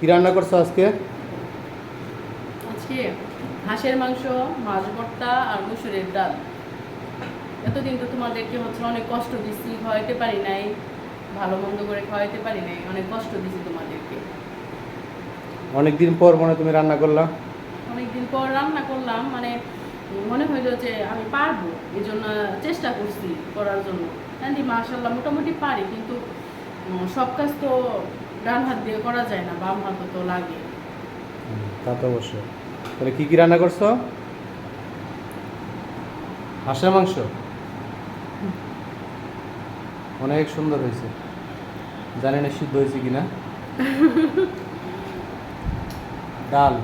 কি রান্না করছো আজকে? আজকে হাঁসের মাংস, মাছ ভর্তা আর মুসুরের ডাল। এতদিন তো তোমাদেরকে অনেক কষ্ট দিচ্ছি, খাওয়াইতে পারি নাই, ভালো মন্দ করে খাওয়াইতে পারি নাই, অনেক কষ্ট দিচ্ছি তোমাদেরকে। অনেকদিন পর মনে তুমি রান্না করলা? অনেকদিন পর রান্না করলাম, মনে হইলো যে আমি পারবো, এই জন্য চেষ্টা করছি করার জন্য। মাশাল্লাহ মোটামুটি পারি, কিন্তু সব কাজ তো ডান হাত দিয়ে করা যায় না, বাম হাতও তো লাগে। তা তো অবশ্যই। তাহলে কি কি রান্না করছো? হাঁসের মাংস অনেক সুন্দর হয়েছে, জানি না সিদ্ধ হয়েছে কিনা। ডাল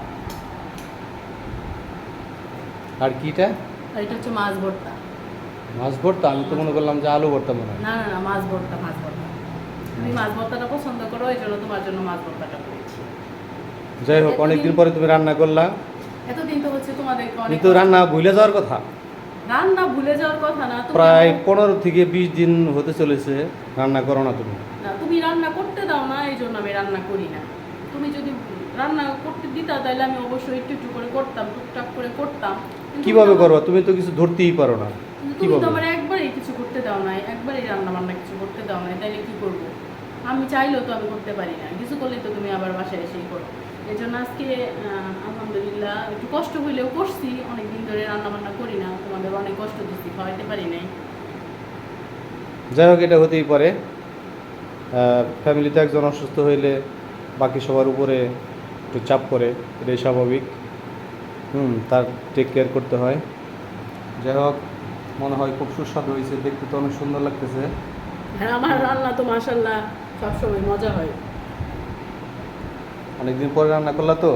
আর কিটা? আর এটা হচ্ছে মাছ ভর্তা। মাছ ভর্তা? আমি তো মনে করলাম যে আলু ভর্তা মনে হয়। না না না, মাছ ভর্তা, মাছ ভর্তা। তুমি মাছ ভর্তাটা পছন্দ করো, এই জন্য তোমার জন্য মাছ ভর্তাটা করেছি। যাই হোক, অনেকদিন পরে তুমি রান্না করলা, এতদিন তো তোমাদেরকে অনেক কিন্তু রান্না ভুলে যাওয়ার কথা। রান্না ভুলে যাওয়ার কথা না, প্রায় 15 থেকে 20 দিন হতে চলেছে রান্না করো না তুমি। না, তুমি রান্না করতে দাও না, এই জন্য আমি রান্না করি না। তুমি যদি রান্না করতে দিতা তাহলে আমি অবশ্যই একটু একটু করে করতাম, টুকটাক করে করতাম। কিভাবে করবা? তুমি তো কিছু ধরতেই পারো না। তুমি তো আমার একবারই কিছু করতে দাও নাই, একবারই রান্না বান্না কিছু করতে দাও নাই, তাইলে কি করব? আমি চাইলেও তো আমি করতে পারি না, কিছু করলেই তো তুমি আবার বাসায় এসেই করো। এই জন্য আজকে আলহামদুলিল্লাহ একটু কষ্ট হইলেও করছি, অনেকদিন ধরে রান্না বান্না করি না, তোমাদের অনেক কষ্ট দিচ্ছি, খাওয়াইতে পারি নাই। যাই হোক, এটা হতেই পারে। ফ্যামিলিতে একজন অসুস্থ হইলে বাকি সবার উপরে একটু চাপ পড়ে, এটাই স্বাভাবিক। তার টেক কেয়ার করতে হয়। যাই হোক, মনে হয় খুব সুস্বাদু হয়েছে, দেখতে তো অনেক সুন্দর লাগতেছে। হ্যাঁ, আমার রান্না তো মাশাআল্লাহ সবসময় মজা হয়। অনেকদিন পরে রান্না করলা তো,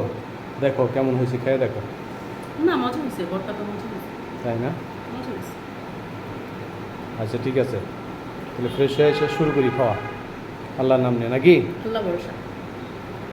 দেখো কেমন হয়েছে, খেয়ে দেখো। না, মজা হয়েছে, ভর্তা তো মজা হয়েছে, তাই না? মজা হয়েছে। আচ্ছা ঠিক আছে, তাহলে ফ্রেশ হয়ে এসে শুরু করি খাওয়া। আল্লাহর নাম নিয়ে নাকি? আল্লাহ ভরসা।